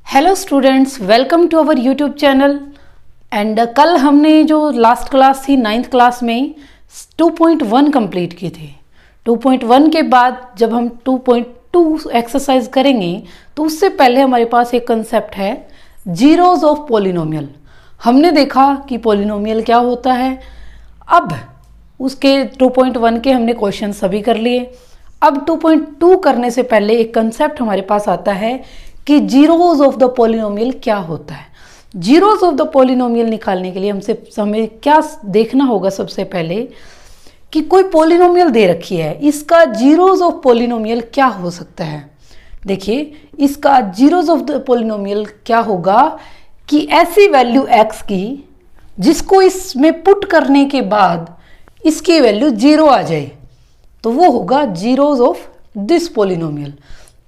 Hello students, welcome to our YouTube channel. And कल हमने जो लास्ट क्लास थी 9th क्लास में 2.1 कंप्लीट की थी। 2.1 के बाद जब हम 2.2 एक्सरसाइज करेंगे तो उससे पहले हमारे पास एक कंसेप्ट है जीरोज ऑफ पॉलिनोमियल। हमने देखा कि पॉलिनोमियल क्या होता है। अब उसके 2.1 के हमने क्वेश्चन सभी कर लिए। अब 2.2 करने से पहले एक कंसेप्ट हमारे पास आता है कि जीरोज ऑफ द पॉलिनोमियल क्या होता है। जीरोज ऑफ द पॉलिनोमियल निकालने के लिए हमें क्या देखना होगा, सबसे पहले कि कोई पॉलिनोमियल दे रखी है, इसका जीरोज ऑफ पॉलिनोमियल क्या हो सकता है। देखिए, इसका जीरोज ऑफ द पॉलिनोमियल क्या होगा कि ऐसी वैल्यू x की जिसको इसमें पुट करने के बाद इसकी वैल्यू 0 आ जाए, तो वो होगा जीरोज ऑफ दिस पॉलिनोमियल।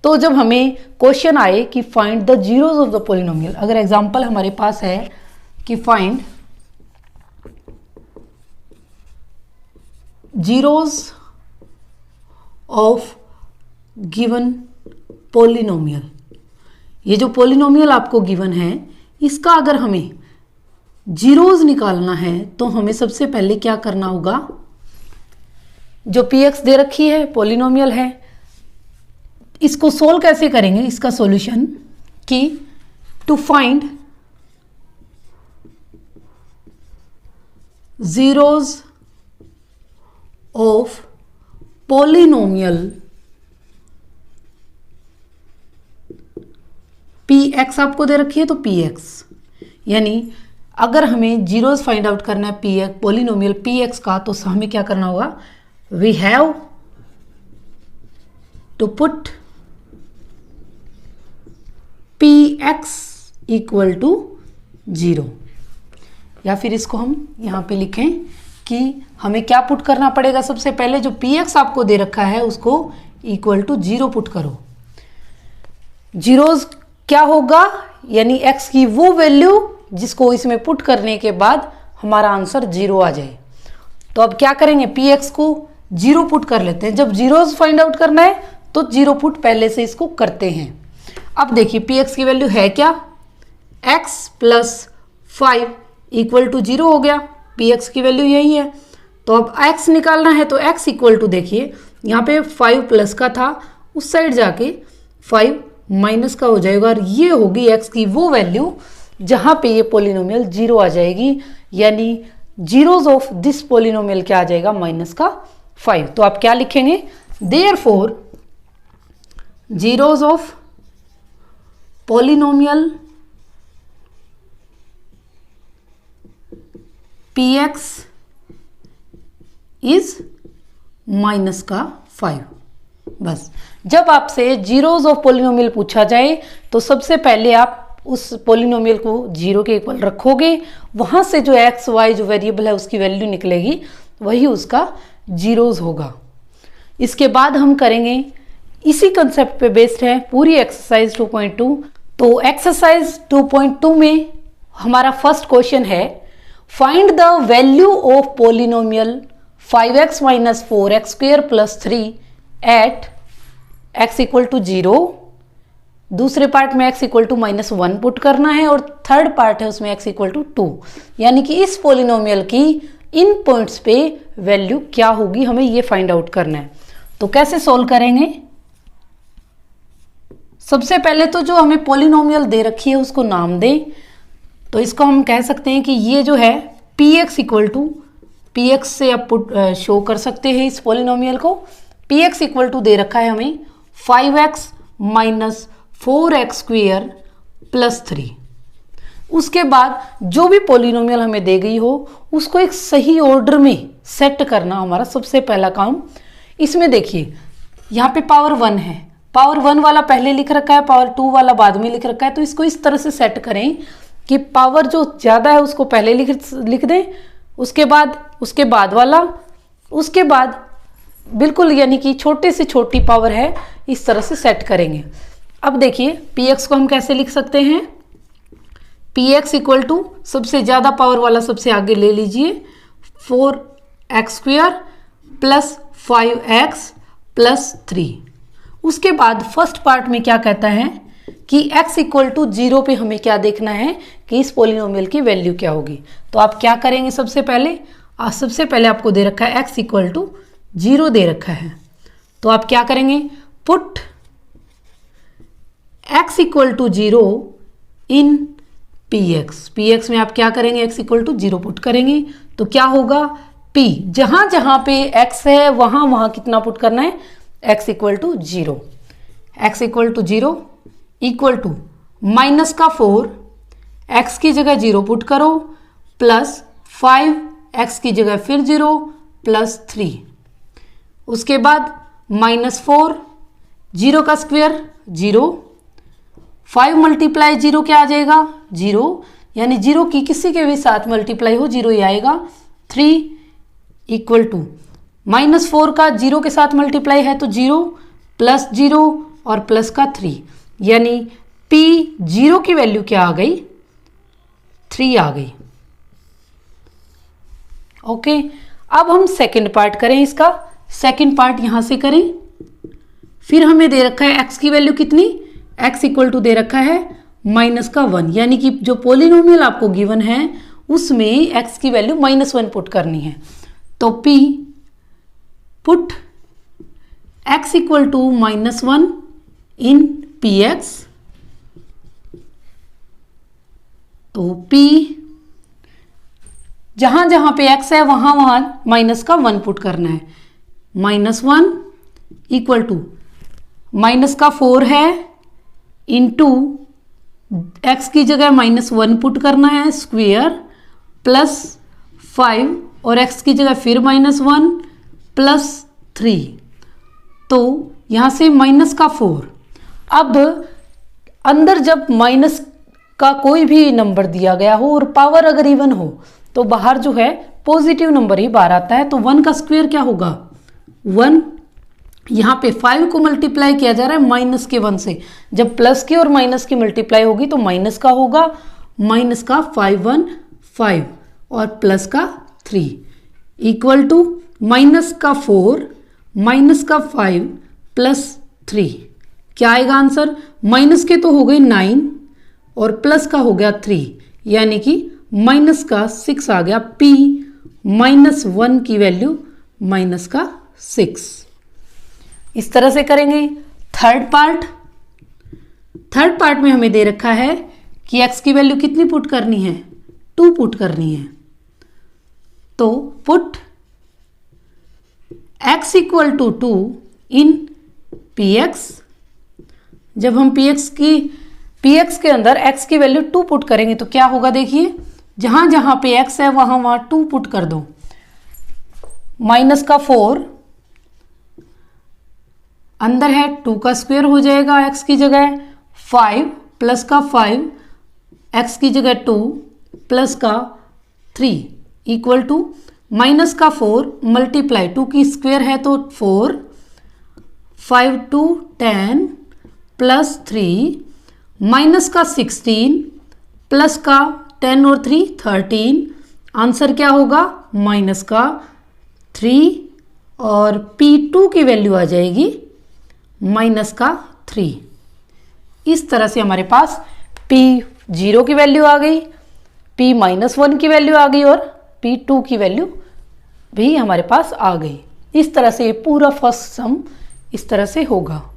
तो जब हमें क्वेश्चन आए कि find the zeros of the polynomial, अगर एग्जांपल हमारे पास है कि find zeros of given polynomial, ये जो पॉलिनोमियल आपको गिवन है इसका अगर हमें जीरोज निकालना है तो हमें सबसे पहले क्या करना होगा, जो px दे रखी है पॉलिनोमियल है, इसको सोल्व कैसे करेंगे, इसका सॉल्यूशन कि to find zeros of polynomial px आपको दे रखी है तो px, यानी अगर हमें जीरोज फाइंड आउट करना है px पॉलिनोमियल px का, तो हमें क्या करना होगा, we have to put px equal to 0, या फिर इसको हम यहाँ पे लिखें कि हमें क्या पुट करना पड़ेगा, सबसे पहले जो px आपको दे रखा है उसको इक्वल टू 0 पुट करो। जीरोज क्या होगा, यानी x की वो वैल्यू जिसको इसमें पुट करने के बाद हमारा आंसर 0 आ जाए। तो अब क्या करेंगे, px को 0 पुट कर लेते हैं। जब जीरोज फाइंड आउट करना है तो 0 पुट पहले से इसको करते हैं। अब देखिए px की वैल्यू है क्या, x प्लस 5 इक्वल टू 0 हो गया, px की वैल्यू यही है। तो अब x निकालना है तो x इक्वल टू, देखिए यहाँ पे 5 प्लस का था, उस साइड जाके 5 माइनस का हो जाएगा, और ये होगी x की वो वैल्यू जहाँ पे ये पॉलिनोमियल 0 आ जाएगी, यानी जीरोज ऑफ दिस पॉलिनोमियल क्या आ जाएगा, माइनस का 5। तो आप क्या लिखेंगे, therefore zeros of polynomial px is minus का 5। बस, जब आपसे जीरोज ऑफ पॉलिनोमियल पूछा जाए तो सबसे पहले आप उस पॉलिनोमियल को 0 के इक्वल रखोगे, वहां से जो x y जो वेरिएबल है उसकी वैल्यू निकलेगी, वही उसका जीरोज होगा। इसके बाद हम करेंगे, इसी कंसेप्ट पे बेस्ड है पूरी एक्सरसाइज 2.2। तो एक्सरसाइज 2.2 में हमारा फर्स्ट क्वेश्चन है, find the value of polynomial 5x minus 4x square plus 3 at x equal to 0। दूसरे पार्ट में x इक्वल टू -1 पुट करना है, और थर्ड पार्ट है उसमें x इक्वल टू 2, यानी कि इस पॉलिनोमियल की इन पॉइंट्स पे वैल्यू क्या होगी, हमें ये फाइंड आउट करना है। तो कैसे सोल्व करेंगे, सबसे पहले तो जो हमें पॉलिनोमियल दे रखी है उसको नाम दें। तो इसको हम कह सकते हैं कि ये जो है px इक्वल टू, px से आप शो कर सकते हैं इस पॉलिनोमियल को। px इक्वल टू दे रखा है हमें 5x minus 4x square plus 3। उसके बाद जो भी पॉलिनोमियल हमें दे गई हो उसको एक सही ऑर्डर में सेट करना हमारा सबसे पहला काम। इसमें देखिए यहाँ पे पावर 1 है, पावर 1 वाला पहले लिख रखा है, पावर 2 वाला बाद में लिख रखा है। तो इसको इस तरह से सेट करें कि पावर जो ज़्यादा है उसको पहले लिख दें, उसके बाद वाला, उसके बाद बिल्कुल यानी कि छोटे से छोटी पावर है, इस तरह से सेट करेंगे। अब देखिए px को हम कैसे लिख सकते हैं, px इक्वल टू सबसे ज़्यादा पावर वाला सबसे आगे ले लीजिए, 4x square plus 5x plus 3। उसके बाद फर्स्ट पार्ट में क्या कहता है कि x इक्वल टू 0 पे हमें क्या देखना है कि इस पोलिनोमियल की वैल्यू क्या होगी। तो आप क्या करेंगे, सबसे पहले आपको दे रखा है x इक्वल टू 0 दे रखा है, तो आप क्या करेंगे, put x equal to 0 in px में आप क्या करेंगे, x इक्वल टू 0 पुट करेंगे तो क्या होगा, p जहां जहां पे x है वहां कितना पुट करना है, x equal to 0, x equal to 0 equal to minus का 4, x की जगह 0 पुट करो, प्लस 5 x की जगह फिर 0 प्लस 3, उसके बाद माइनस 4, 0 का स्क्वायर 0, 5 मल्टीप्लाई 0 क्या आ जाएगा, 0, यानी 0 की किसी के भी साथ मल्टीप्लाई हो 0 ही आएगा, 3 इक्वल टू माइनस 4 का 0 के साथ मल्टीप्लाई है तो 0 प्लस 0 और प्लस का 3, यानी p 0 की वैल्यू क्या आ गई, 3 आ गई। ओके, अब हम सेकंड पार्ट करें इसका, सेकंड पार्ट यहां से करें। फिर हमें दे रखा है x की वैल्यू कितनी, x इक्वल टू दे रखा है माइनस का 1, यानी कि जो पोलिनोमियल आपको गिवन है उसमें x की वैल्यू -1 पुट करनी है। तो p put x equal to -1 in px, तो p जहां जहां पे x है वहां माइनस का 1 पुट करना है, -1 इक्वल टू माइनस का 4 है इंटू x की जगह -1 पुट करना है स्क्वेयर, प्लस 5 और x की जगह फिर -1 प्लस 3, तो यहां से माइनस का 4। अब अंदर जब माइनस का कोई भी नंबर दिया गया हो और पावर अगर इवन हो तो बाहर जो है पॉजिटिव नंबर ही बाहर आता है, तो 1 का स्क्वायर क्या होगा, 1, यहाँ पे 5 को मल्टीप्लाई किया जा रहा है माइनस के 1 से, जब प्लस की और माइनस की मल्टीप्लाई होगी तो माइनस का होगा, माइनस का 5 1 5 और प्लस का 3 इक्वल टू माइनस का 4 माइनस का 5 प्लस 3, क्या आएगा आंसर, माइनस के तो हो गए 9 और प्लस का हो गया 3, यानी कि माइनस का 6 आ गया, p -1 की वैल्यू माइनस का 6। इस तरह से करेंगे। थर्ड पार्ट में हमें दे रखा है कि x की वैल्यू कितनी पुट करनी है, 2 पुट करनी है, तो put x equal to 2 in px, जब हम px के अंदर x की वैल्यू 2 पुट करेंगे तो क्या होगा, देखिए जहां जहां पे x है वहां 2 पुट कर दो, माइनस का 4 अंदर है 2 का स्क्वायर हो जाएगा x की जगह, 5 प्लस का 5 x की जगह 2 प्लस का 3 इक्वल टू माइनस का 4 मल्टीप्लाई 2 की स्क्वायर है तो 4, 5 2 10 प्लस 3 माइनस का 16 प्लस का 10 और 3 13, आंसर क्या होगा, माइनस का 3 और p2 की वैल्यू आ जाएगी माइनस का 3। इस तरह से हमारे पास p0 की वैल्यू आ गई, p -1 की वैल्यू आ गई और p2 की वैल्यू भी हमारे पास आ गई। इस तरह से ये पूरा फर्स्ट सम इस तरह से होगा।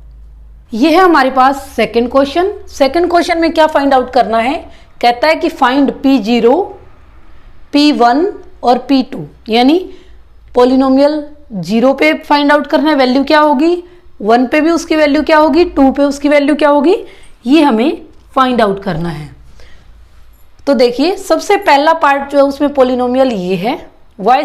ये है हमारे पास सेकंड क्वेश्चन। सेकंड क्वेश्चन में क्या फाइंड आउट करना है, कहता है कि फाइंड p0, p1 और p2, यानी पोलिनोमियल 0 पे फाइंड आउट करना है वैल्यू क्या होगी, 1 पे भी उसकी वैल्यू क्या होगी, 2 पे उसकी वैल्यू क्या होगी, ये हमें फाइंड आउट करना है। तो देखिए सबसे पहला पार्ट जो है उसमें पोलिनोमियल ये है y² - y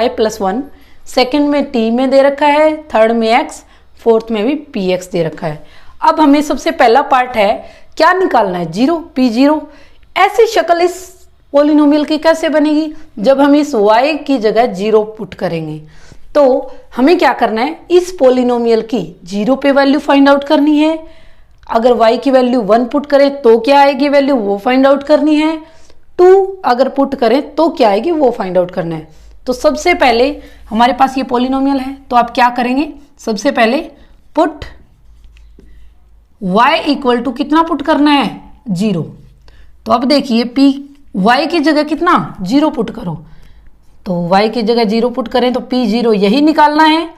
+ 1, सेकंड में t में दे रखा है, थर्ड में x, फोर्थ में भी px दे रखा है। अब हमें सबसे पहला पार्ट है क्या निकालना है, 0, p0। ऐसी शक्ल इस पोलिनोमियल की कैसे बनेगी, जब हम इस y की जगह 0 पुट करेंगे। तो हमें क्या करना है, इस पोलिनोमियल की 0 पे वैल्यू फाइंड आउट करनी है, अगर y की वैल्यू 1 पुट करें तो क्या आएगी वैल्यू वो फाइंड आउट करनी है, 2 अगर पुट करें तो क्या आएगी वो फाइंड आउट करना है। तो सबसे पहले हमारे पास ये पोलिनोमियल है, तो आप क्या करेंगे, सबसे पहले पुट y इक्वल टू कितना पुट करना है 0। तो अब देखिए p y की जगह कितना 0 पुट करो, तो y की जगह 0 पुट करें तो p 0 यही निकालना है।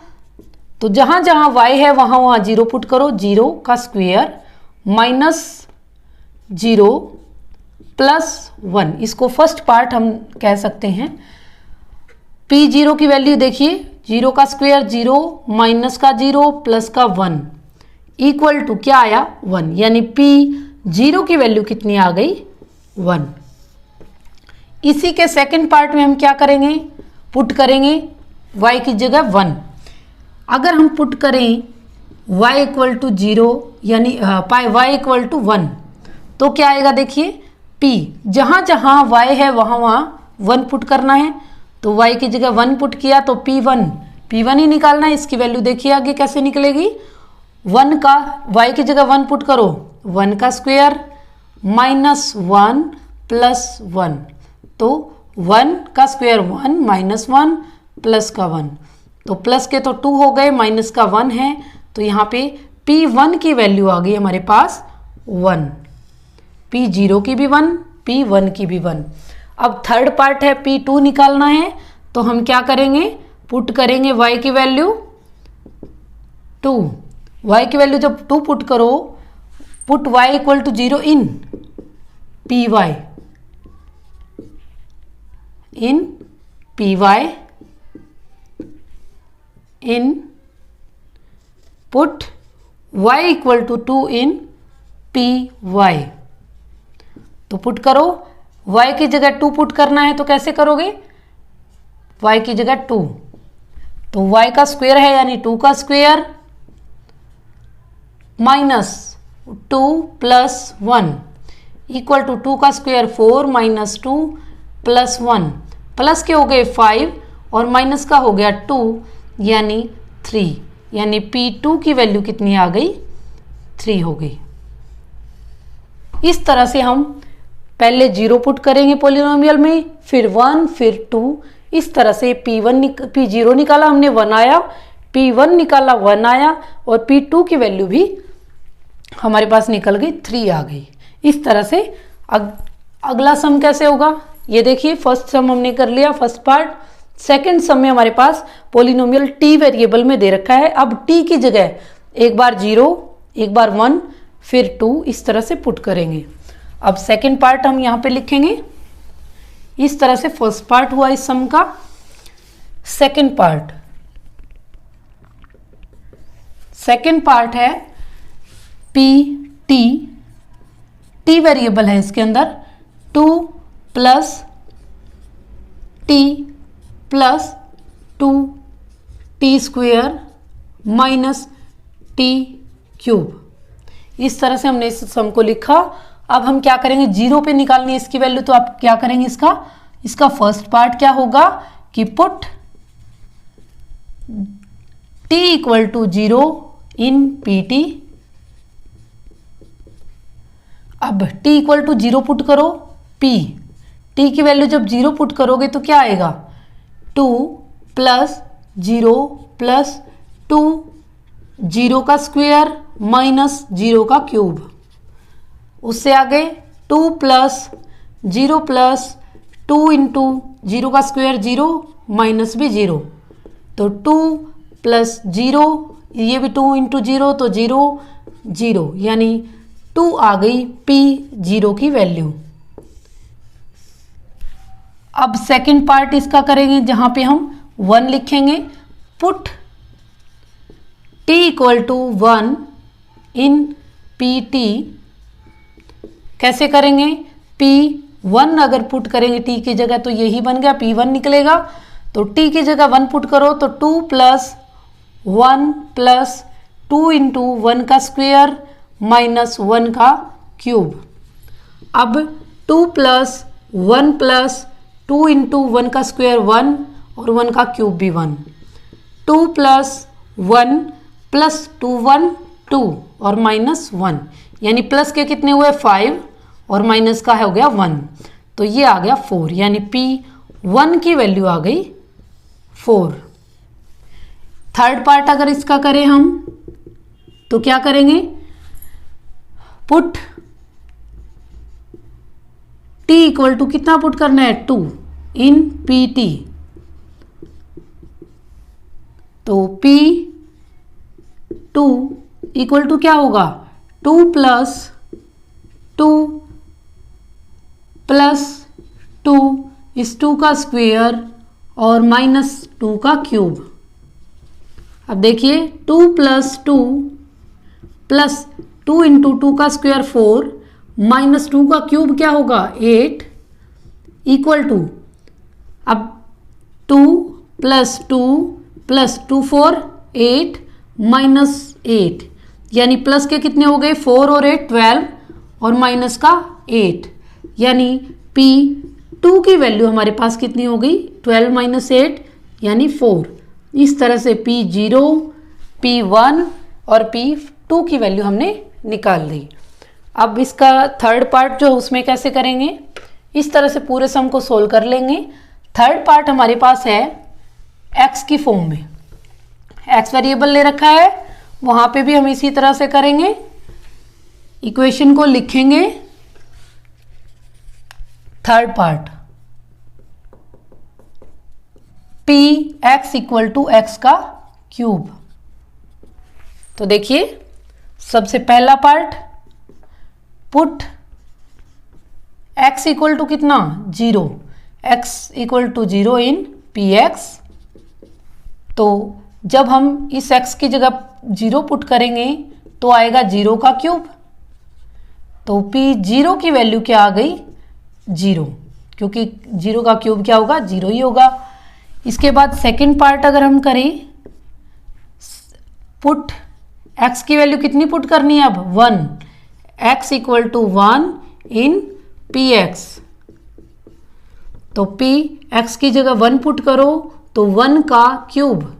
तो जहां जहां y है वहां वहां 0 पुट करो, 0 का स्क्वायर माइनस 0 प्लस 1, इसको फर्स्ट पार्ट हम कह सकते हैं। p 0 की वैल्यू देखिए, 0 का स्क्वायर 0 माइनस का 0 प्लस का 1 इक्वल टू क्या आया 1, यानी p 0 की वैल्यू कितनी आ गई 1। इसी के सेकंड पार्ट में हम क्या करेंगे, पुट करेंगे y की जगह 1। अगर हम पुट करें y इक्वल टू 0 यानी y इक्वल टू 1 तो क्या आएगा देखिए, p जहाँ जहाँ y है वहाँ वहाँ 1 पुट करना है। तो y की जगह 1 पुट किया तो p1 ही निकालना है। इसकी वैल्यू देखिए आगे कैसे निकलेगी, 1 का y की जगह 1 पुट करो, 1 का स्क्वायर माइनस 1 प्लस 1, तो 1 का स्क्वायर 1 माइनस 1 प्लस का 1, तो प्लस के तो 2 हो गए, माइनस का 1 है, तो यहाँ पे p1 की वैल्यू आ गई हमारे पास 1, p0 की भी 1, p1 की भी 1। अब थर्ड पार्ट है p2 निकालना है, तो हम क्या करेंगे, पुट करेंगे y की वैल्यू 2। y की वैल्यू जब 2 पुट करो, put y equal to 0 in py in put y equal to 2 in py। तो पुट करो, y की जगह 2 पुट करना है तो कैसे करोगे, y की जगह 2, तो y का स्क्वायर है यानी 2 का square minus 2 plus 1 equal to 2 का स्क्वायर 4 माइनस 2 प्लस 1, प्लस के हो गए 5 और माइनस का हो गया 2 यानी 3, यानी p2 की वैल्यू कितनी आ गई 3 हो गई। इस तरह से हम पहले 0 पुट करेंगे पॉलिनोमियल में, फिर 1 फिर 2, इस तरह से p0 निकाला हमने 1 आया, p1 निकाला 1 आया और p2 की वैल्यू भी हमारे पास निकल गई 3 आ गई। इस तरह से अगला सम कैसे होगा, ये देखिए फर्स्ट सम हमने कर लिया फर्स्ट पार्ट। सेकंड सम में हमारे पास पॉलिनोमियल t वेरिएबल में दे रखा है। अब t की जगह एक बार 0 एक बार 1 फिर 2 इस तरह से पुट करेंगे। अब सेकंड पार्ट हम यहाँ पे लिखेंगे। इस तरह से फर्स्ट पार्ट हुआ इस सम का। सेकंड पार्ट है t वेरिएबल है इसके अंदर 2 plus t plus 2t square minus t cube. इस तरह से हमने इस सम को लिखा। अब हम क्या करेंगे, 0 पे निकालनी है इसकी वैल्यू, तो आप क्या करेंगे, इसका फर्स्ट पार्ट क्या होगा कि put t equal to 0 in pt। अब t इक्वल टू 0 पुट करो, t की वैल्यू जब 0 पुट करोगे तो क्या आएगा 2 प्लस 0 प्लस 2, 0 का स्क्वायर माइनस 0 का क्यूब, उससे आगे 2 प्लस 0 प्लस 2 इंटू 0 का स्क्वायर 0 माइनस भी 0, तो 2 प्लस 0, ये भी 2 इंटू 0 तो 0 0, यानी 2 आ गई p0 की वैल्यू। अब सेकंड पार्ट इसका करेंगे जहां पे हम 1 लिखेंगे। Put t equal to 1 in pt। कैसे करेंगे, p1 अगर पुट करेंगे t की जगह तो यही बन गया p1 निकलेगा। तो t की जगह 1 पुट करो तो 2 प्लस 1 प्लस 2 इंटू 1 का स्क्वायर माइनस 1 का क्यूब। अब 2 प्लस 1 प्लस 2 इंटू 1 का स्क्वायर 1 और 1 का क्यूब भी 1, 2 प्लस 1 प्लस 2 1 2 और माइनस 1, यानी प्लस के कितने हुए 5 और माइनस का हो गया 1, तो ये आ गया 4, यानी p1 की वैल्यू आ गई 4। थर्ड पार्ट अगर इसका करें हम तो क्या करेंगे, पुट t इक्वल टू कितना पुट करना है 2 इन पी टी, तो P2 इक्वल टू क्या होगा 2 प्लस 2 प्लस 2 इस 2 का स्क्वेयर और माइनस 2 का क्यूब। अब देखिए 2 प्लस 2 प्लस 2 इंटू 2 का स्क्वेयर 4 माइनस 2 का क्यूब क्या होगा 8 इक्वल टू, अब 2 प्लस 2 प्लस 2 4 8 माइनस 8, यानी प्लस के कितने हो गए 4 और 8 12 और माइनस का 8, यानी P2 की वैल्यू हमारे पास कितनी हो गई 12 माइनस 8 यानी 4। इस तरह से P0, P1 और P2 की वैल्यू हमने निकाल दी। अब इसका थर्ड पार्ट जो उसमें कैसे करेंगे, इस तरह से पूरे सम को सोल्व कर लेंगे। थर्ड पार्ट हमारे पास है x की फॉर्म में, x वेरिएबल ले रखा है, वहां पे भी हम इसी तरह से करेंगे। इक्वेशन को लिखेंगे third part px equal to x का क्यूब। तो देखिए सबसे पहला part put x equal to कितना 0, x equal to 0 in px। तो जब हम इस x की जगह 0 पुट करेंगे तो आएगा 0 का क्यूब, तो P0 की वैल्यू क्या आ गई 0, क्योंकि 0 का क्यूब क्या होगा 0 ही होगा। इसके बाद सेकंड पार्ट अगर हम करें, पुट x की वैल्यू कितनी पुट करनी है अब 1, x equal to 1 in px। तो px की जगह 1 पुट करो तो 1 का क्यूब,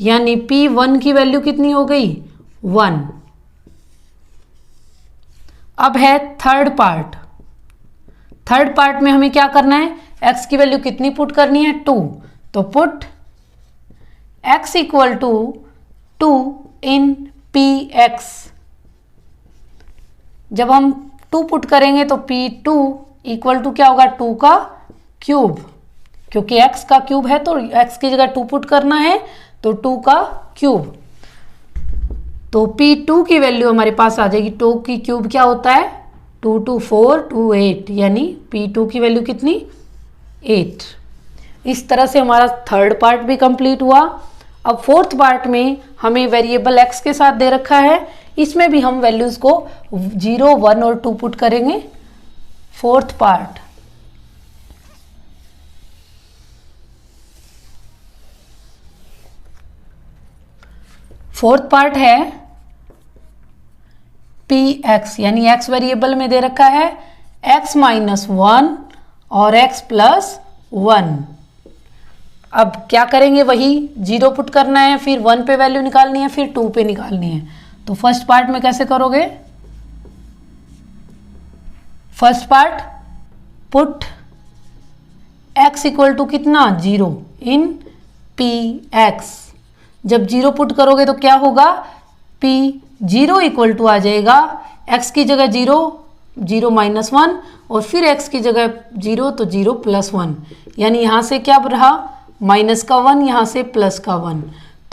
यानी P1 की वैल्यू कितनी हो गई 1। अब है थर्ड पार्ट। थर्ड पार्ट में हमें क्या करना है, x की वैल्यू कितनी पुट करनी है 2, तो put x equal to 2 in px। जब हम 2 पुट करेंगे तो P2 इक्वल टू क्या होगा 2 का क्यूब, क्योंकि x का क्यूब है तो x की जगह 2 पुट करना है तो 2 का क्यूब। तो P2 की वैल्यू हमारे पास आ जाएगी, 2 की क्यूब क्या होता है 2 2 4 2 8, यानी P2 की वैल्यू कितनी 8। इस तरह से हमारा थर्ड पार्ट भी कंप्लीट हुआ। अब फोर्थ पार्ट में हमें वेरिएबल x के साथ दे रखा है, इसमें भी हम वैल्यूज को 0 1 और 2 पुट करेंगे। फोर्थ पार्ट है px, यानी x वेरिएबल में दे रखा है x माइनस 1 और x प्लस 1। अब क्या करेंगे, वही 0 पुट करना है, फिर 1 पे वैल्यू निकालनी है, फिर 2 पे निकालनी है। तो फर्स्ट पार्ट में कैसे करोगे, first part put x equal to कितना 0 इन px। जब 0 पुट करोगे तो क्या होगा, P0 इक्वल टू आ जाएगा x की जगह 0 0 माइनस 1 और फिर x की जगह 0 तो 0 प्लस 1, यानी यहाँ से क्या रहा माइनस का 1, यहाँ से प्लस का 1।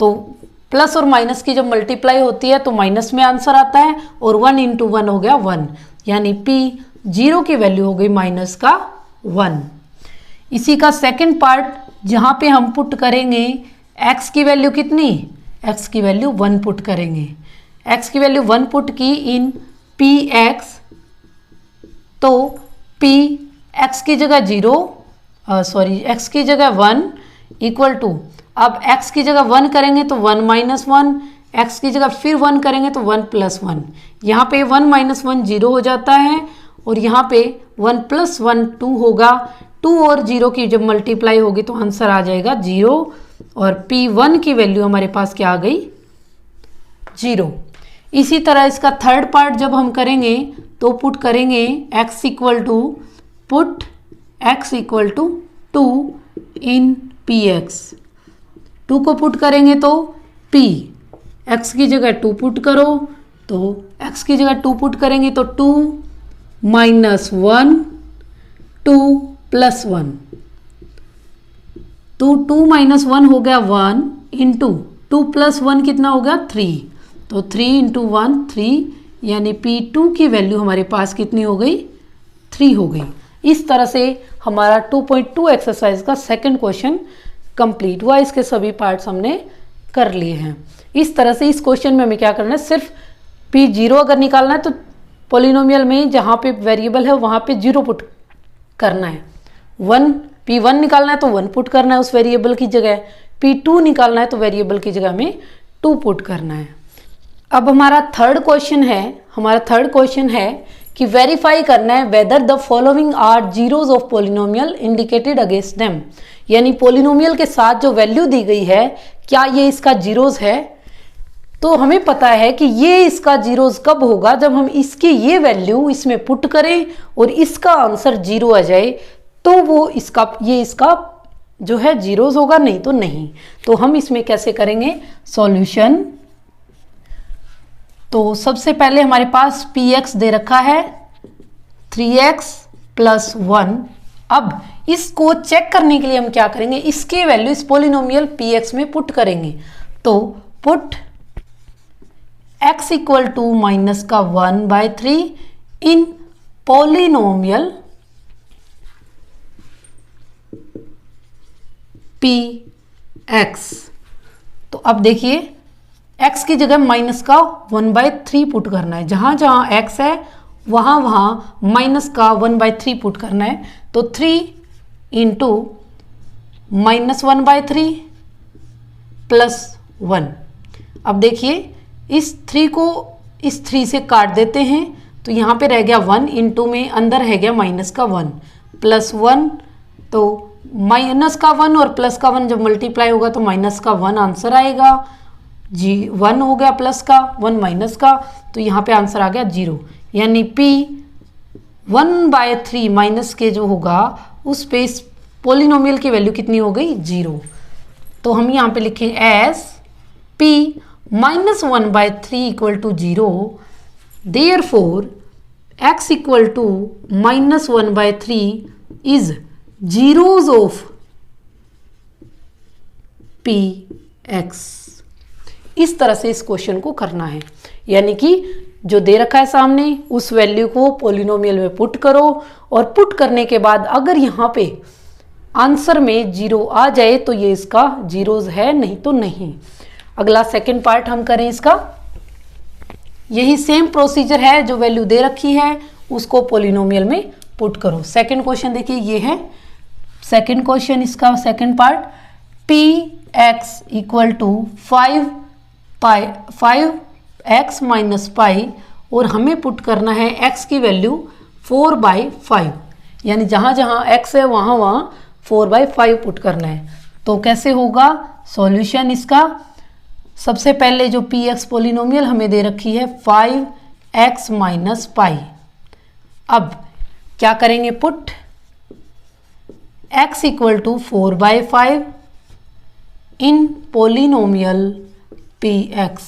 तो प्लस और माइनस की जब मल्टीप्लाई होती है तो माइनस में आंसर आता है और 1 इंटू 1 हो गया 1, यानी P0 की वैल्यू हो गई माइनस का 1। इसी का सेकंड पार्ट जहाँ पे हम पुट करेंगे x की वैल्यू कितनी, x की वैल्यू 1 पुट करेंगे। x की वैल्यू 1 पुट की इन px, तो p x की जगह 0 x की जगह 1 इक्वल टू, अब x की जगह 1 करेंगे तो 1 माइनस 1, x की जगह फिर 1 करेंगे तो 1 प्लस 1। यहाँ पे 1 माइनस 1 0 हो जाता है और यहाँ पे 1 प्लस 1 2 होगा। 2 और 0 की जब मल्टीप्लाई होगी तो आंसर आ जाएगा 0 और P1 की वैल्यू हमारे पास क्या आ गई 0। इसी तरह इसका थर्ड पार्ट जब हम करेंगे तो पुट करेंगे x equal to, put x equal to 2 in px। 2 को पुट करेंगे तो p x की जगह 2 पुट करो, तो x की जगह 2 पुट करेंगे तो 2 माइनस 1 2 प्लस 1, तो 2 माइनस 1 हो गया 1 इंटू 2 प्लस 1 कितना हो गया 3, तो 3 इंटू 1 3, यानी P2 की वैल्यू हमारे पास कितनी हो गई 3 हो गई। इस तरह से हमारा 2.2 एक्सरसाइज का सेकंड क्वेश्चन कंप्लीट हुआ। इसके सभी पार्ट्स हमने कर लिए हैं। इस तरह से इस क्वेश्चन में हमें क्या करना है, सिर्फ P0 अगर निकालना है तो पॉलिनोमियल में जहाँ पे वेरिएबल है वहाँ पे 0 पुट करना है। P1 निकालना है तो 1 पुट करना है उस वेरिएबल की जगह, P2 निकालना है तो वेरिएबल की जगह में 2 पुट करना है। अब हमारा थर्ड क्वेश्चन है कि वेरीफाई करना है whether the following are zeros of polynomial indicated against them, यानी पॉलिनोमियल के साथ जो वैल्यू दी गई है क्या ये इसका जीरोज है। तो हमें पता है कि ये इसका जीरोज कब होगा, जब हम इसकी ये वैल्यू इसमें पुट करें और इसका आंसर 0 आ जाए, तो वो इसका जो है जीरोज होगा, नहीं तो नहीं। तो हम इसमें कैसे करेंगे सॉल्यूशन। तो सबसे पहले हमारे पास px दे रखा है 3x प्लस 1। अब इसको चेक करने के लिए हम क्या करेंगे, इसके वैल्यू इस पोलिनोमियल px में पुट करेंगे। तो put x equal to minus का 1/3 इन पोलिनोमियल px। तो अब देखिए x की जगह माइनस का 1/3 पुट करना है, जहां जहां x है वहां वहां माइनस का 1/3 पुट करना है। तो 3 इंटू माइनस 1/3 प्लस 1। अब देखिए इस 3 को इस 3 से काट देते हैं, तो यहाँ पे रह गया 1 इंटू में अंदर रह गया माइनस का 1 प्लस 1, तो माइनस का 1 और प्लस का 1 जब मल्टीप्लाई होगा तो माइनस का 1 आंसर आएगा। 1 हो गया प्लस का 1 माइनस का, तो यहाँ पे आंसर आ गया 0, यानी P 1/3 माइनस के जो होगा उस पे इस पोलिनोमियल की वैल्यू कितनी हो गई 0। तो हम यहाँ पे लिखें as P minus 1/3 equal to 0, therefore x equal to minus 1/3 is zeros of px। इस तरह से इस क्वेश्चन को करना है, यानी कि जो दे रखा है सामने उस वैल्यू को पॉलिनोमियल में पुट करो, और पुट करने के बाद अगर यहाँ पे आंसर में 0 आ जाए तो ये इसका जीरोज है, नहीं तो नहीं। अगला सेकंड पार्ट हम करें इसका। यही सेम प्रोसीजर है, जो वैल्यू दे रखी है उसको पॉलिनोमियल में पुट करो। सेकंड क्वेश्चन देखिए, ये है सेकंड क्वेश्चन, इसका second part px equal to 5x minus pi, और हमें पुट करना है x की वैल्यू 4/5, यानी जहाँ जहाँ x है वहाँ वहाँ 4/5 पुट करना है। तो कैसे होगा सॉल्यूशन इसका। सबसे पहले जो px पोलिनोमियल हमें दे रखी है 5x माइनस पाई। अब क्या करेंगे, put x equal to 4/5 in polynomial px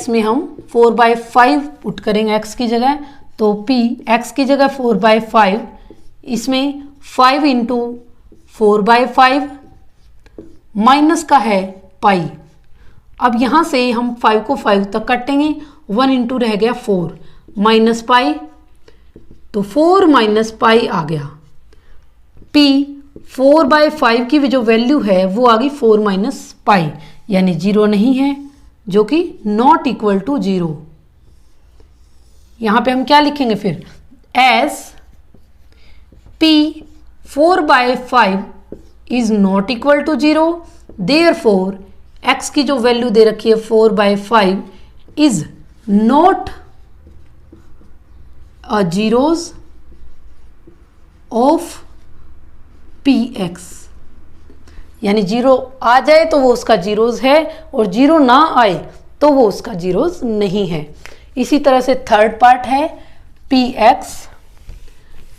में हम 4/5 पुट करेंगे x की जगह, तो x की जगह 4/5, इसमें 5 इंटू 4/5 माइनस का है पाई। अब यहाँ से हम 5 को 5 तक काटेंगे, 1 इंटू रह गया 4 माइनस पाई, तो 4 माइनस पाई आ गया। p 4/5 की जो वैल्यू है वो आ गई 4 माइनस पाई, यानी 0 नहीं है, जो कि नॉट इक्वल टू 0। यहाँ पे हम क्या लिखेंगे फिर, as p 4/5 is not equal to 0, therefore x की जो वैल्यू दे रखी है 4/5 is not a zeros of px, यानी 0 आ जाए तो वो उसका जीरोज है, और 0 ना आए तो वो उसका जीरोज नहीं है। इसी तरह से थर्ड पार्ट है px,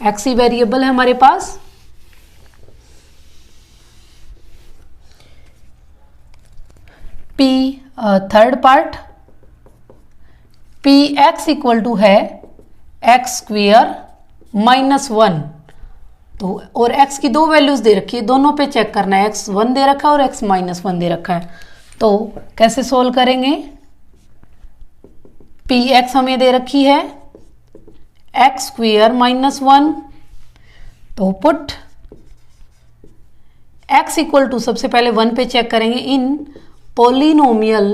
x ही वेरिएबल है हमारे पास। P third part P x equal to है एक्स स्क्वेयर माइनस वन। तो और x की दो वैल्यूज दे रखी है, दोनों पे चेक करना है, x1 दे रखा है और x माइनस वन दे रखा है। तो कैसे सोल्व करेंगे, पी एक्स हमें दे रखी है एक्स स्क्वेयर माइनस वन। तो पुट x इक्वल टू, सबसे पहले वन पे चेक करेंगे, इन पोलिनोमियल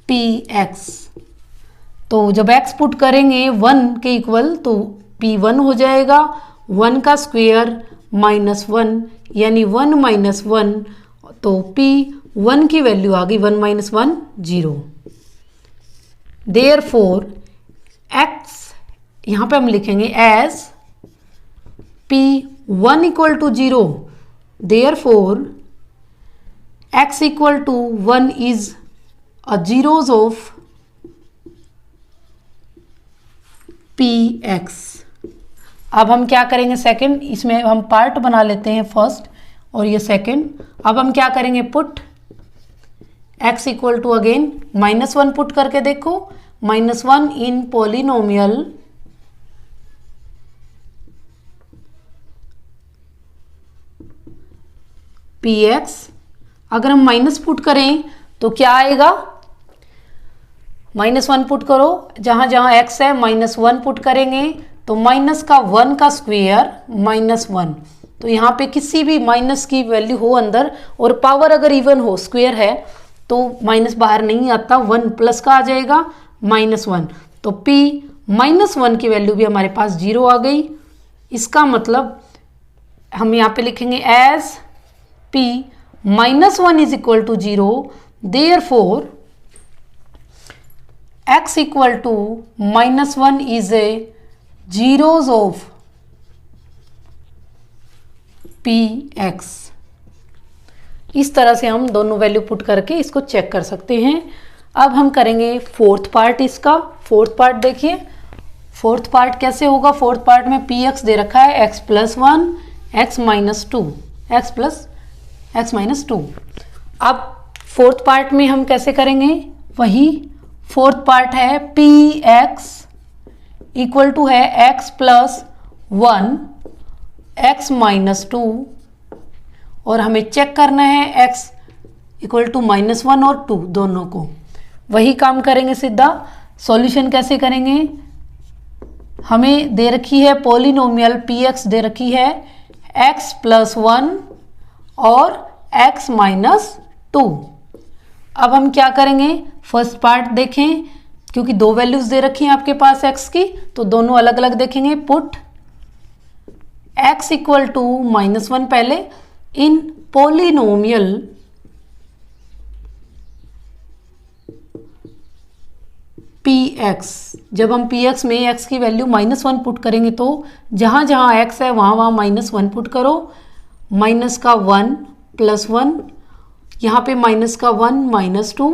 पी एक्स। तो जब x पुट करेंगे 1 के इक्वल तो p1 हो जाएगा, 1 का स्क्वेयर माइनस वन यानी 1 माइनस वन। तो p1 की वैल्यू आ गई 1 माइनस वन 0। देयरफॉर x यहाँ पे हम लिखेंगे as p1 equal to 0। Therefore x equal to 1 is a zeros of p x. अब हम क्या करेंगे, सेकंड, इसमें हम पार्ट बना लेते हैं फर्स्ट और ये सेकंड। अब हम क्या करेंगे, put x equal to again minus one put करके देखो, minus one in polynomial p x. अगर हम माइनस पुट करें तो क्या आएगा, माइनस वन पुट करो, जहां जहां x है माइनस वन पुट करेंगे तो माइनस का वन का स्क्वेयर माइनस वन। तो यहाँ पे किसी भी माइनस की वैल्यू हो अंदर और पावर अगर इवन हो, स्क्वेयर है, तो माइनस बाहर नहीं आता, वन प्लस का आ जाएगा माइनस वन। तो p माइनस वन की वैल्यू भी हमारे पास 0 आ गई। इसका मतलब हम यहाँ पे लिखेंगे as p minus one is equal to 0। Therefore x equal to minus one is a zeros of p x. इस तरह से हम दोनों वैल्यू पुट करके इसको चेक कर सकते हैं। अब हम करेंगे फोर्थ पार्ट इसका। फोर्थ पार्ट देखिए, फोर्थ पार्ट कैसे होगा, फोर्थ पार्ट में पी एक्स दे रखा है x plus one x minus two, x plus x minus two. अब फोर्थ पार्ट में हम कैसे करेंगे, वही फोर्थ पार्ट है पी एक्स इक्वल टू है x plus one x minus two, और हमें चेक करना है x equal to minus one और टू दोनों को। वही काम करेंगे सीधा। सॉल्यूशन कैसे करेंगे, हमें दे रखी है पॉलिनोमियल पी एक्स दे रखी है x प्लस वन और x माइनस टू। अब हम क्या करेंगे, फर्स्ट पार्ट देखें, क्योंकि दो वैल्यूज दे रखी हैं आपके पास x की, तो दोनों अलग अलग देखेंगे। Put x equal to minus one पहले इन पोलिनोमियल पी एक्स। जब हम पी एक्स में x की वैल्यू माइनस वन पुट करेंगे तो जहां जहां x है वहां वहां माइनस वन पुट करो। माइनस का वन प्लस वन, यहाँ पे माइनस का वन माइनस टू,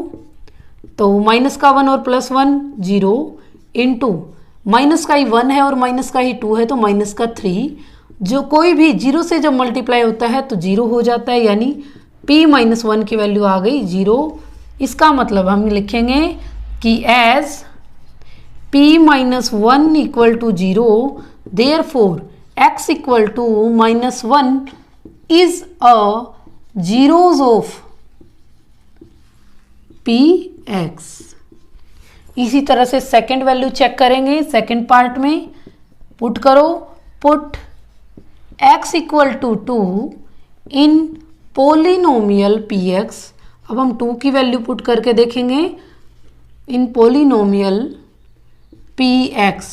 तो माइनस का वन और प्लस वन 0 इंटू माइनस का ही वन है और माइनस का ही टू है तो माइनस का 3। जो कोई भी 0 से जब मल्टीप्लाई होता है तो 0 हो जाता है, यानी p माइनस वन की वैल्यू आ गई 0। इसका मतलब हम लिखेंगे कि as p minus one equal to 0, therefore x equal to minus one is a zeros of p x. इसी तरह से सेकंड वैल्यू चेक करेंगे। सेकंड पार्ट में पुट करो, put x equal to two in polynomial p x. अब हम 2 की value put करके देखेंगे इन पोलिनोमियल पी एक्स।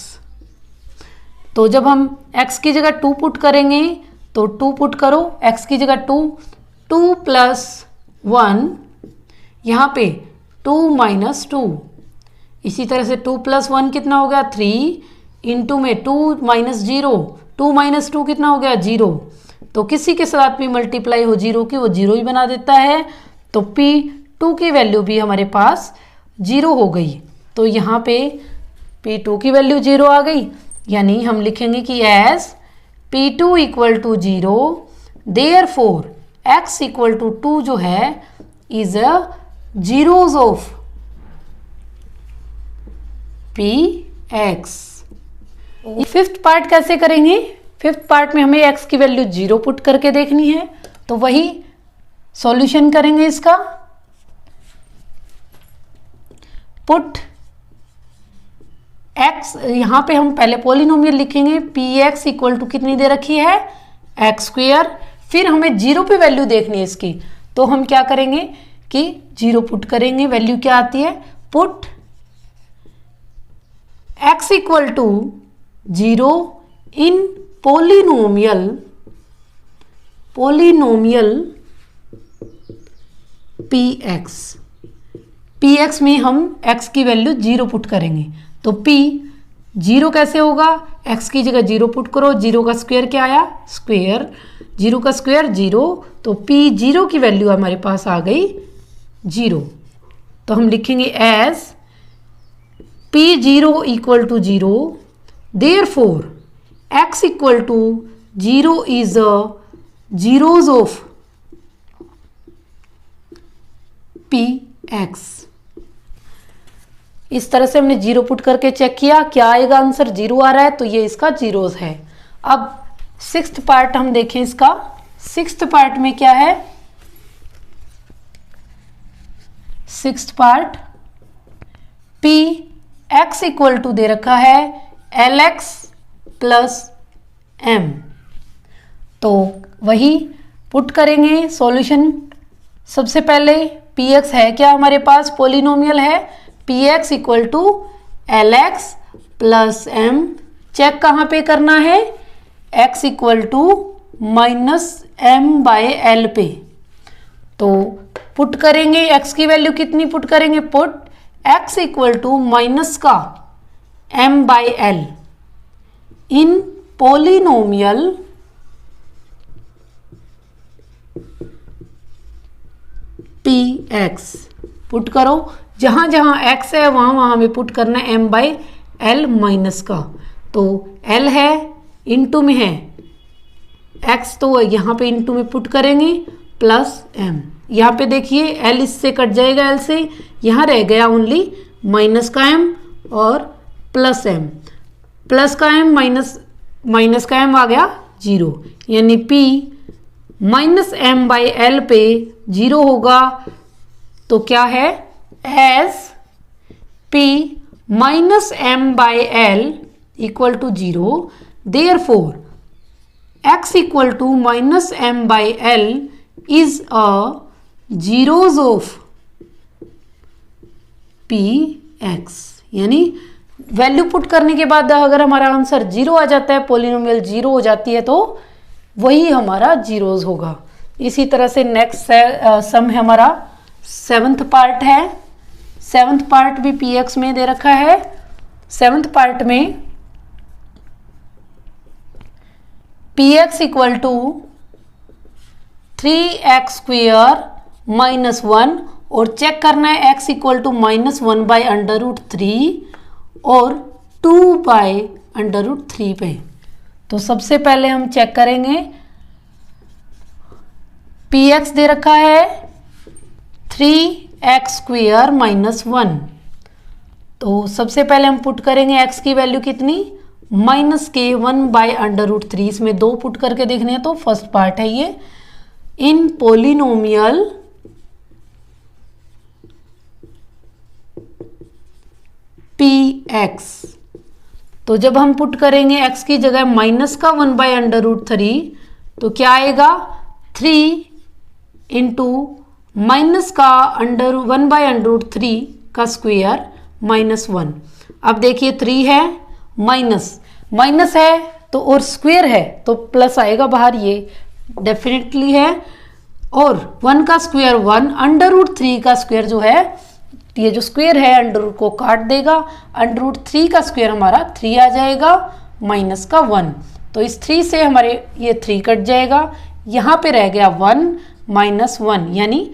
तो जब हम x की जगह 2 पुट करेंगे तो 2 पुट करो, x की जगह 2, 2 प्लस वन, यहाँ पे 2 माइनस टू। इसी तरह से 2 प्लस वन कितना हो गया 3, इंटू में 2 माइनस 0, 2 माइनस टू कितना हो गया 0। तो किसी के साथ भी मल्टीप्लाई हो 0 की वो 0 ही बना देता है। तो P2 की वैल्यू भी हमारे पास 0 हो गई। तो यहाँ पे P2 की वैल्यू 0 आ गई, यानी हम लिखेंगे कि as P2 equal to 0, therefore x equal to 2 जो है is a zeros of p x. Fifth part कैसे करेंगे? फिफ्थ पार्ट में हमें x की वैल्यू 0 पुट करके देखनी है, तो वही सॉल्यूशन करेंगे इसका। पुट x, यहां पे हम पहले पॉलिनोमियल लिखेंगे, पी एक्स इक्वल टू कितनी दे रखी है एक्स स्क्वेयर। फिर हमें 0 पे वैल्यू देखनी है इसकी, तो हम क्या करेंगे कि 0 पुट करेंगे। वैल्यू क्या आती है? Put x equal to 0 in polynomial p x में हम x की वैल्यू 0 पुट करेंगे, तो p 0 कैसे होगा? x की जगह 0 पुट करो, 0 का स्क्वायर क्या आया? स्क्वायर, 0 का स्क्वायर 0, तो p 0 की वैल्यू हमारे पास आ गई 0। तो हम लिखेंगे as p 0 equal to 0, therefore x equal to 0 is a zeros of p x. इस तरह से हमने 0 पुट करके चेक किया, क्या आएगा आंसर? 0 आ रहा है, तो ये इसका जीरोज है। अब सिक्स्थ पार्ट हम देखें इसका। सिक्स्थ पार्ट में क्या है? Sixth part P x equal to दे रखा है एल एक्स प्लस एम, तो वही पुट करेंगे सॉल्यूशन। सबसे पहले पी एक्स है क्या हमारे पास? पॉलिनोमियल है। P x equal to l x plus m, check कहाँ पे करना है? x equal to minus m by l पे। तो पुट करेंगे, x की वैल्यू कितनी पुट करेंगे? Put x equal to minus का m by l in polynomial p x. Put करो, जहां जहां x है वहां वहां हमें पुट करना है m बाई एल माइनस का। तो l है, इनटू में है x, तो यहाँ पे इनटू में पुट करेंगे प्लस m। यहाँ पे देखिए l इससे कट जाएगा, l से यहाँ रह गया ओनली माइनस का m और प्लस m। प्लस का m माइनस का m आ गया 0, यानी p minus m by l पे 0 होगा। तो क्या है? As p minus m by l equal to 0, therefore x equal to minus m by l is a zeros of p x. यानी वैल्यू पुट करने के बाद अगर हमारा आंसर 0 आ जाता है, पॉलिनोमियल 0 हो जाती है, तो वही हमारा जीरोज होगा। इसी तरह से नेक्स्ट सम है हमारा सेवंथ पार्ट है। सेवंथ पार्ट भी पी एक्स में दे रखा है। सेवंथ पार्ट में p x equal to 3x square minus 1, और चेक करना है x equal to minus 1 by under root 3 और 2 बाई अंडर रूट 3 पे। तो सबसे पहले हम चेक करेंगे, पी एक्स दे रखा है 3x स्क्वेयर माइनस 1। तो सबसे पहले हम पुट करेंगे x की वैल्यू कितनी? माइनस के 1 बाई अंडर रूट 3, इसमें 2 पुट करके देखने हैं, तो फर्स्ट पार्ट है ये। इन पोलिनोमियल पी एक्स, तो जब हम पुट करेंगे x की जगह माइनस का 1 बाई अंडर रूट 3, तो क्या आएगा? 3 इंटू माइनस का 1 बाई अंडर रूट 3 का स्क्वेयर माइनस 1। अब देखिए 3 है, माइनस है तो और स्क्वेयर है तो प्लस आएगा बाहर, ये डेफिनेटली है। और 1 का स्क्वेयर 1, अंडर रूट 3 का स्क्वेयर जो है, ये जो स्क्वेयर है अंडर रूट को काट देगा, अंडर रूट 3 का स्क्वेयर हमारा 3 आ जाएगा माइनस का 1। तो इस 3 से हमारे ये 3 कट जाएगा, यहाँ पे रह गया 1 माइनस 1 यानी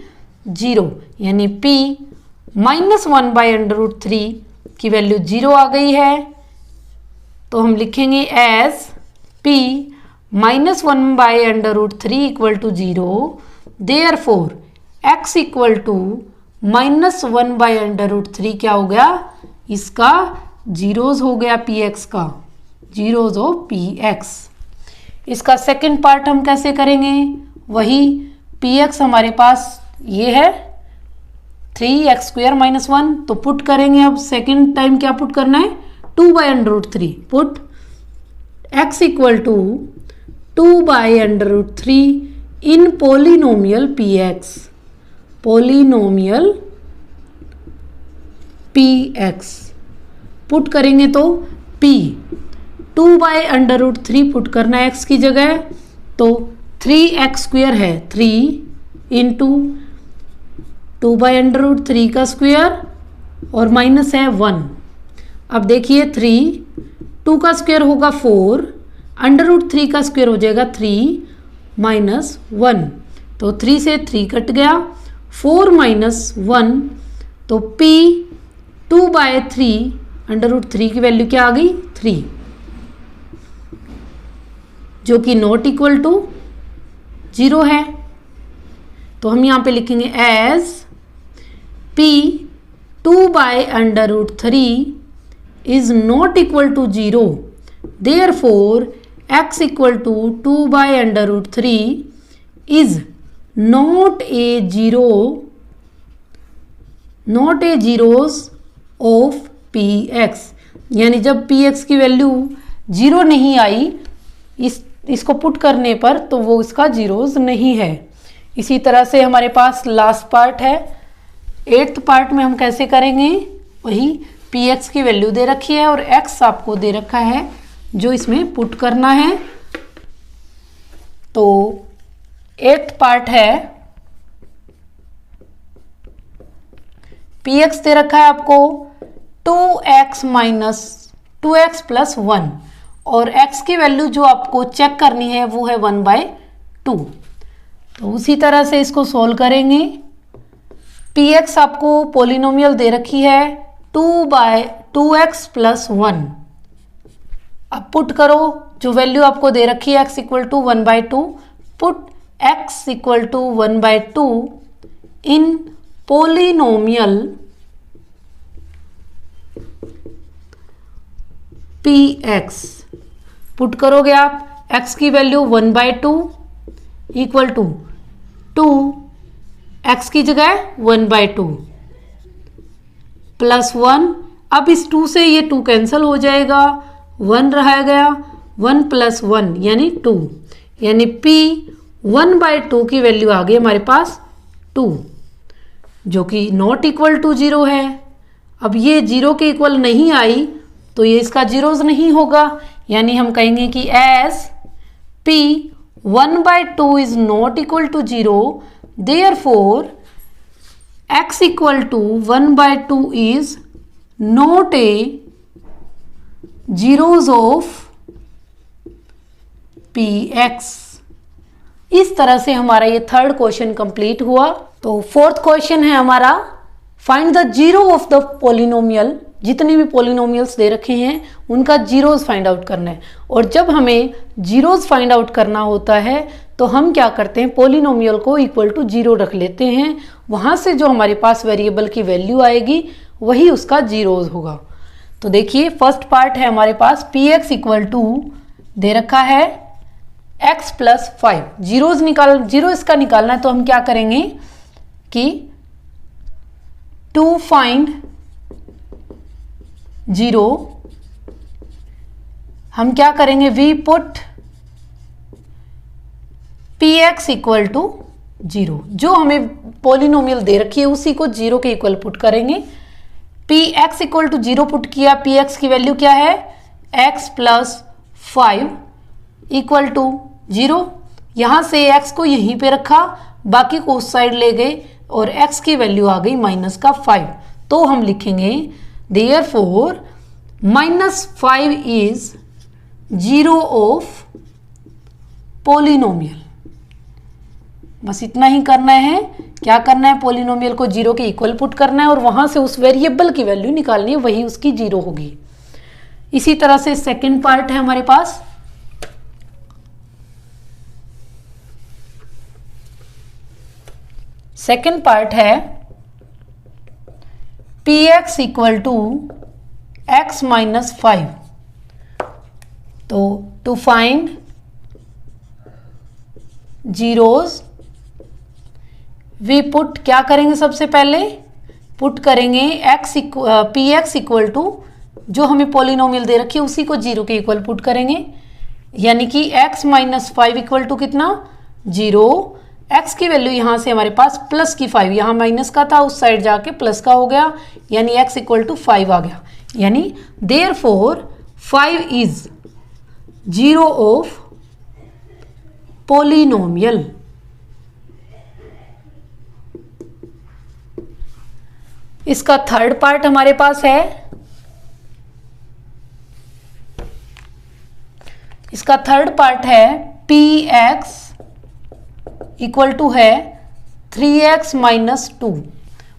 0, यानी p minus 1 by under root 3 की वैल्यू 0 आ गई है। तो हम लिखेंगे as p minus 1 by under root 3 equal to 0, therefore x equal to -1/√3 क्या हो गया, इसका जीरोज हो गया px का, जीरोज ऑफ px। इसका सेकंड पार्ट हम कैसे करेंगे, वही px हमारे पास ये है 3x² - 1, तो पुट करेंगे। अब सेकंड टाइम क्या पुट करना है, 2/√3 put x equal to 2/√3 in polynomial px, polynomial px put करेंगे तो p 2/√3 पुट करना है x की जगह, तो 3x² है 3 इंटू 2/√3 का स्क्वायर और माइनस है 1। अब देखिए 3, 2 का स्क्वायर होगा 4, √3 का स्क्वायर हो जाएगा 3 माइनस 1, तो 3 से 3 कट गया, 4 माइनस 1, तो p 2/3 √3 की वैल्यू क्या आ गई 3, जो कि नॉट इक्वल टू 0 है। तो हम यहाँ पे लिखेंगे as p 2/√3 is not equal to 0, therefore x equal to 2/√3 is not a zero, not a zeros of px। यानी जब px की वैल्यू 0 नहीं आई इसको पुट करने पर, तो वो इसका जीरोज नहीं है। इसी तरह से हमारे पास लास्ट पार्ट है, 8th पार्ट में हम कैसे करेंगे, वही px की वैल्यू दे रखी है और x आपको दे रखा है जो इसमें पुट करना है। तो 8th पार्ट है, px दे रखा है आपको 2x + 1 और x की वैल्यू जो आपको चेक करनी है वो है 1/2। तो उसी तरह से इसको सॉल्व करेंगे। px आपको पोलिनोमियल दे रखी है 2x + 1। अब पुट करो जो वैल्यू आपको दे रखी है x equal to 1/2, put x equal to 1/2 in polynomial px। Put करोगे आप x की वैल्यू 1/2 इक्वल टू 2, x की जगह 1/2 प्लस 1। अब इस 2 से ये 2 कैंसिल हो जाएगा, 1 रह गया, 1 + 1 यानी 2, यानी p 1/2 की वैल्यू आ गई हमारे पास 2, जो कि नॉट इक्वल टू 0 है। अब ये 0 के इक्वल नहीं आई तो ये इसका जीरोज नहीं होगा, यानी हम कहेंगे कि as p 1/2 is not equal to 0, therefore x equal to 1/2 is not a zeros of px। इस तरह से हमारा ये 3rd क्वेश्चन कंप्लीट हुआ। तो 4th क्वेश्चन है हमारा, find the zero of the polynomial. जितने भी पोलिनोमियल्स दे रखे हैं उनका जीरोज फाइंड आउट करना है, और जब हमें जीरोज फाइंड आउट करना होता है तो हम क्या करते हैं, पोलिनोमियल को इक्वल टू 0 रख लेते हैं। वहाँ से जो हमारे पास वेरिएबल की वैल्यू आएगी वही उसका जीरोज होगा। तो देखिए फर्स्ट पार्ट है हमारे पास, px इक्वल टू दे रखा है x + 5। जीरो इसका निकालना है, तो हम क्या करेंगे कि टू फाइंड 0 हम क्या करेंगे, we put px equal to 0। जो हमें पोलिनोमियल दे रखी है उसी को 0 के इक्वल पुट करेंगे। px इक्वल टू 0 पुट किया, px की वैल्यू क्या है, x + 5 इक्वल टू 0। यहाँ से x को यहीं पे रखा, बाकी को उस साइड ले गए और x की वैल्यू आ गई -5। तो हम लिखेंगे therefore -5 is zero of polynomial. बस इतना ही करना है। क्या करना है, पोलिनोमियल को 0 के इक्वल पुट करना है और वहां से उस वेरिएबल की वैल्यू निकालनी है, वही उसकी 0 होगी। इसी तरह से सेकंड पार्ट है हमारे पास, सेकेंड पार्ट है px equal to x minus 5। तो to find zeros we put, क्या करेंगे सबसे पहले पुट करेंगे px इक्वल टू जो हमें पॉलिनोमियल दे रखी है उसी को जीरो के इक्वल पुट करेंगे, यानी कि x माइनस 5 इक्वल टू कितना 0। x की वैल्यू यहाँ से हमारे पास प्लस की 5, यहाँ माइनस का था उस साइड जाके प्लस का हो गया, यानी x इक्वल टू 5 आ गया। यानी therefore 5 is zero of polynomial. इसका थर्ड पार्ट हमारे पास है, इसका थर्ड पार्ट है px इक्वल टू है 3x माइनस 2।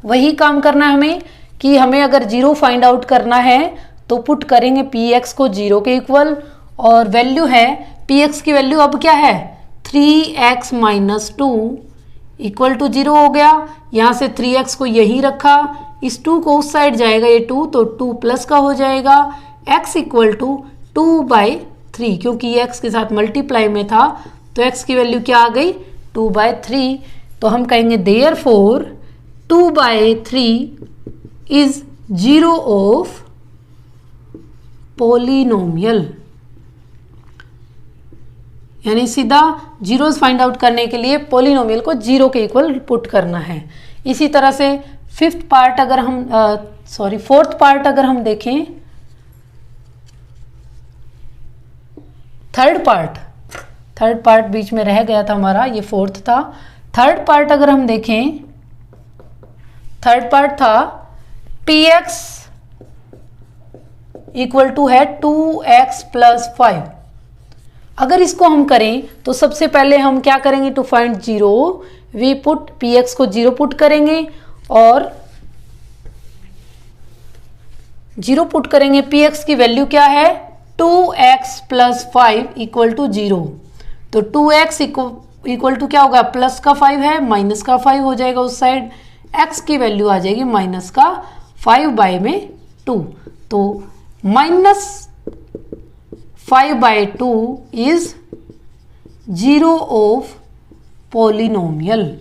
वही काम करना है हमें कि हमें अगर जीरो फाइंड आउट करना है तो पुट करेंगे px को जीरो के इक्वल, और वैल्यू है px की वैल्यू अब क्या है 3x माइनस 2 इक्वल टू 0 हो गया। यहाँ से 3x को यही रखा, इस 2 को उस साइड जाएगा ये 2, तो 2 प्लस का हो जाएगा। x इक्वल टू 2/3, क्योंकि ये x के साथ मल्टीप्लाई में था तो x की वैल्यू क्या आ गई 2/3। तो हम कहेंगे therefore 2/3 is zero of polynomial. यानी सीधा जीरोस फाइंड आउट करने के लिए पॉलिनोमियल को जीरो के इक्वल पुट करना है। इसी तरह से फोर्थ पार्ट अगर हम देखें, थर्ड पार्ट बीच में रह गया था हमारा, ये फोर्थ था। थर्ड पार्ट अगर हम देखें, थर्ड पार्ट था px इक्वल टू है 2x प्लस 5। अगर इसको हम करें तो सबसे पहले हम क्या करेंगे, to find zero we put px को जीरो पुट करेंगे और जीरो पुट करेंगे। px की वैल्यू क्या है 2x प्लस 5 इक्वल टू 0। तो 2x इक्वल टू क्या होगा, प्लस का 5 है माइनस का 5 हो जाएगा उस साइड, x की वैल्यू आ जाएगी माइनस का 5/2। तो minus 5/2 is zero of polynomial.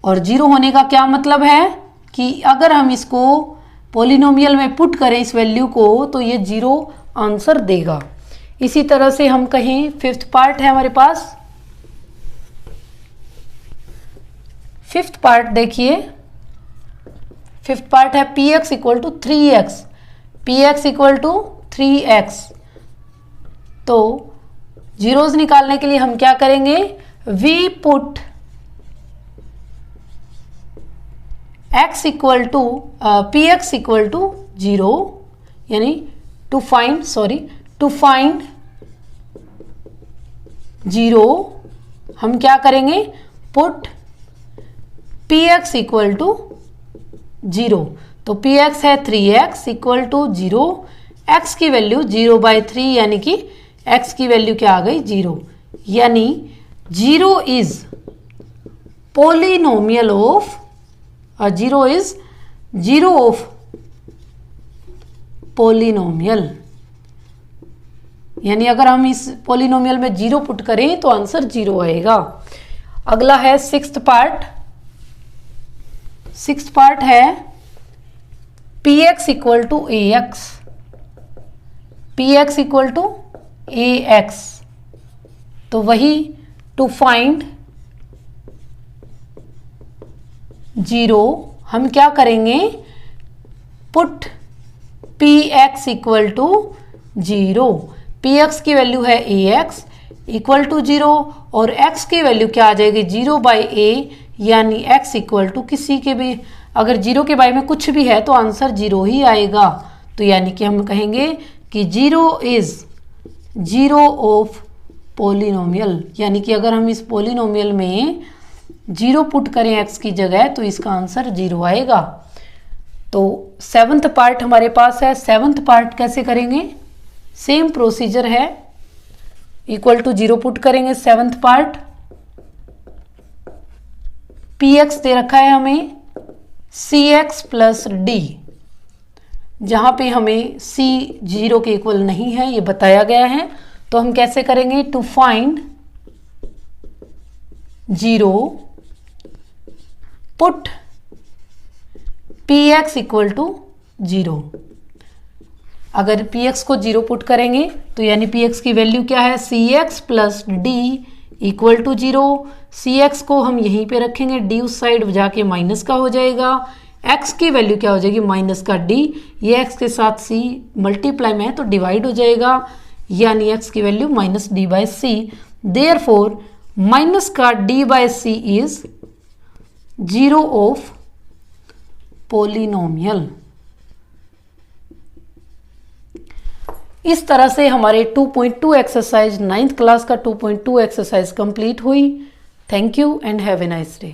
और जीरो होने का क्या मतलब है कि अगर हम इसको पॉलिनोमियल में पुट करें इस वैल्यू को तो ये जीरो आंसर देगा। इसी तरह से हम कहें फिफ्थ पार्ट है हमारे पास, फिफ्थ पार्ट देखिए, फिफ्थ पार्ट है px equal to 3x, px equal to 3x। तो जीरोस निकालने के लिए हम क्या करेंगे, we put x equal to px equal to 0, यानी टू फाइंड जीरो हम क्या करेंगे, पुट px इक्वल टू 0। तो px है 3x इक्वल टू 0, x की वैल्यू 0/3, यानी कि x की वैल्यू क्या आ गई 0। यानी 0 is polynomial of, 0 is zero of polynomial. यानी अगर हम इस पॉलिनोमियल में जीरो पुट करें तो आंसर 0 आएगा। अगला है सिक्स्थ पार्ट। सिक्स्थ पार्ट है px equal to ax, px equal to ax। तो वही टू फाइंड जीरो हम क्या करेंगे, put px equal to 0। px की वैल्यू है ax इक्वल टू 0 और x की वैल्यू क्या आ जाएगी 0/a, यानी x इक्वल टू किसी के भी, अगर 0 के बारे में कुछ भी है तो आंसर 0 ही आएगा। तो यानी कि हम कहेंगे कि 0 इज जीरो ऑफ पॉलिनोमियल। यानी कि अगर हम इस पॉलिनोमियल में 0 पुट करें x की जगह तो इसका आंसर 0 आएगा। तो सेवन्थ पार्ट हमारे पास है। सेवन्थ पार्ट कैसे करेंगे, सेम प्रोसीजर है, इक्वल टू 0 पुट करेंगे सेवन्थ पार्ट। पी एक्स दे रखा है हमें सी एक्स प्लस डी, जहाँ पे हमें सी 0 के इक्वल नहीं है ये बताया गया है। तो हम कैसे करेंगे, to find 0 put P x equal to 0। अगर पी एक्स को 0 पुट करेंगे तो यानी पी एक्स की वैल्यू क्या है, C X plus D equal to 0। C X को हम यहीं पे रखेंगे, डी उस साइड जाके माइनस का हो जाएगा, एक्स की वैल्यू क्या हो जाएगी माइनस का डी, ये एक्स के साथ सी मल्टीप्लाई में है तो डिवाइड हो जाएगा, यानी एक्स की value minus D by C. Therefore minus का D by C is 0 of polynomial. इस तरह से हमारे 2.2 एक्सरसाइज 9th क्लास का 2.2 एक्सरसाइज कंप्लीट हुई। Thank you and have a nice day.